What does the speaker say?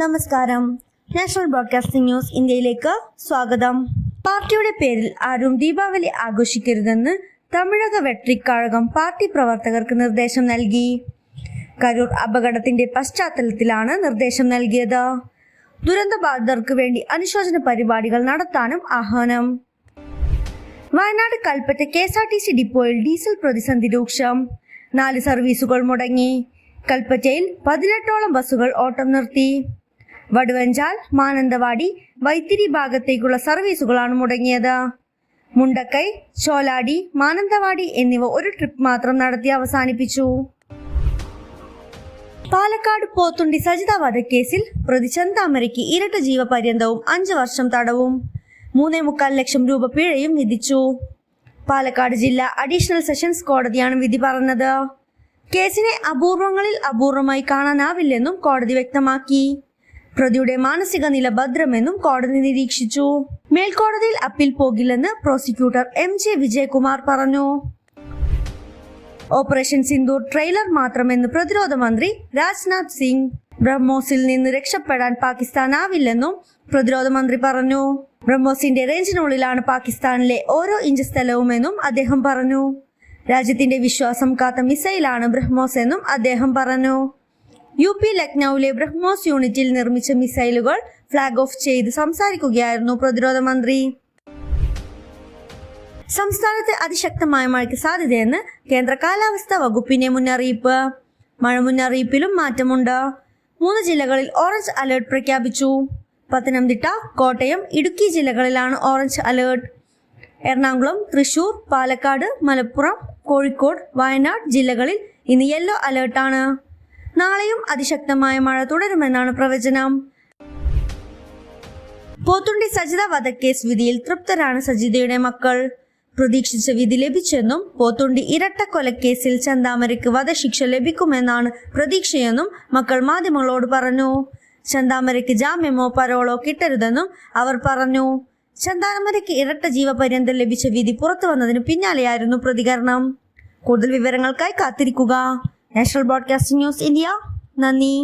നമസ്കാരം. National broadcasting news ഇന്ത്യയിലേക്ക് സ്വാഗതം. പാർട്ടിയുടെ പേരിൽ ആരും ദീപാവലി ആഘോഷിക്കരുതെന്ന് തമിഴക വെട്രിക്കഴകം പാർട്ടി പ്രവർത്തകർക്ക് നിർദ്ദേശം നൽകി. കരൂർ അപകടത്തിന്റെ പശ്ചാത്തലത്തിലാണ് നിർദ്ദേശം നൽകിയത്. ദുരന്തബാധിതർക്ക് വേണ്ടി അനുശോചന പരിപാടികൾ നടത്താനും ആഹ്വാനം. വയനാട് കൽപ്പറ്റ KSRTC ഡിപ്പോയിൽ ഡീസൽ പ്രതിസന്ധി രൂക്ഷം. 4 സർവീസുകൾ മുടങ്ങി. കൽപ്പറ്റയിൽ 18ഓളം ബസ്സുകൾ ഓട്ടം നിർത്തി. വടുവഞ്ചാൽ, മാനന്തവാടി, വൈത്തിരി ഭാഗത്തേക്കുള്ള സർവീസുകളാണ് മുടങ്ങിയത്. മുണ്ടക്കൈ, ചോലാടി, മാനന്തവാടി എന്നിവ ഒരു ട്രിപ്പ് മാത്രം നടത്തി അവസാനിപ്പിച്ചു. പാലക്കാട് പോത്തുണ്ടി സജിത വധക്കേസിൽ പ്രതി ചെന്താമരയ്ക്ക് ഇരട്ട ജീവപര്യന്തവും 5 വർഷം തടവും 3.25 ലക്ഷം രൂപ പിഴയും വിധിച്ചു. പാലക്കാട് ജില്ലാ അഡീഷണൽ സെഷൻസ് കോടതിയാണ് വിധി പറഞ്ഞത്. കേസിനെ അപൂർവങ്ങളിൽ അപൂർവമായി കാണാനാവില്ലെന്നും കോടതി വ്യക്തമാക്കി. പ്രതിയുടെ മാനസിക നില ഭദ്രമെന്നും കോടതി നിരീക്ഷിച്ചു. മേൽക്കോടതിയിൽ അപ്പീൽ പോകില്ലെന്ന് പ്രോസിക്യൂട്ടർ MJ വിജയകുമാർ പറഞ്ഞു. ഓപ്പറേഷൻ സിന്ദൂർ ട്രെയിലർ മാത്രമെന്ന് പ്രതിരോധ മന്ത്രി രാജ്നാഥ് സിംഗ്. ബ്രഹ്മോസിൽ നിന്ന് രക്ഷപ്പെടാൻ പാകിസ്ഥാനാവില്ലെന്നും പ്രതിരോധ മന്ത്രി പറഞ്ഞു. ബ്രഹ്മോസിന്റെ റേഞ്ചിനുള്ളിലാണ് പാകിസ്ഥാനിലെ ഓരോ ഇഞ്ച് സ്ഥലവുമെന്നും അദ്ദേഹം പറഞ്ഞു. രാജ്യത്തിന്റെ വിശ്വാസം കാത്ത മിസൈലാണ് ബ്രഹ്മോസ് എന്നും അദ്ദേഹം പറഞ്ഞു. UP ലക്നൌവിലെ ബ്രഹ്മോസ് യൂണിറ്റിൽ നിർമ്മിച്ച മിസൈലുകൾ ഫ്ലാഗ് ഓഫ് ചെയ്ത് സംസാരിക്കുകയായിരുന്നു പ്രതിരോധ മന്ത്രി. സംസ്ഥാനത്ത് അതിശക്തമായ മഴയ്ക്ക് സാധ്യതയെന്ന് കേന്ദ്ര കാലാവസ്ഥാ വകുപ്പിന്റെ മുന്നറിയിപ്പ്. മഴ മുന്നറിയിപ്പിലും മാറ്റമുണ്ട്. 3 ജില്ലകളിൽ ഓറഞ്ച് അലേർട്ട് പ്രഖ്യാപിച്ചു. പത്തനംതിട്ട, കോട്ടയം, ഇടുക്കി ജില്ലകളിലാണ് ഓറഞ്ച് അലേർട്ട്. എറണാകുളം, തൃശൂർ, പാലക്കാട്, മലപ്പുറം, കോഴിക്കോട്, വയനാട് ജില്ലകളിൽ ഇന്ന് യെല്ലോ അലേർട്ടാണ്. നാളെയും അതിശക്തമായ മഴ തുടരുമെന്നാണ് പ്രവചനം. പോത്തുണ്ടി സജിത വധക്കേസ് വിധിയിൽ തൃപ്തരാണ് സജിതയുടെ മക്കൾ. പ്രതീക്ഷിച്ച വിധി ലഭിച്ചെന്നും പോത്തുണ്ടി ഇരട്ട കൊലക്കേസിൽ ചെന്താമരയ്ക്ക് വധശിക്ഷ ലഭിക്കുമെന്നാണ് പ്രതീക്ഷയെന്നും മക്കൾ മാധ്യമങ്ങളോട് പറഞ്ഞു. ചെന്താമരയ്ക്ക് ജാമ്യമോ പരോളോ കിട്ടരുതെന്നും അവർ പറഞ്ഞു. ചെന്താമരയ്ക്ക് ഇരട്ട ജീവപര്യന്തം ലഭിച്ച വിധി പുറത്തു വന്നതിന് പിന്നാലെയായിരുന്നു പ്രതികരണം. കൂടുതൽ വിവരങ്ങൾക്കായി കാത്തിരിക്കുക. National broadcasting news India. നന്ദി.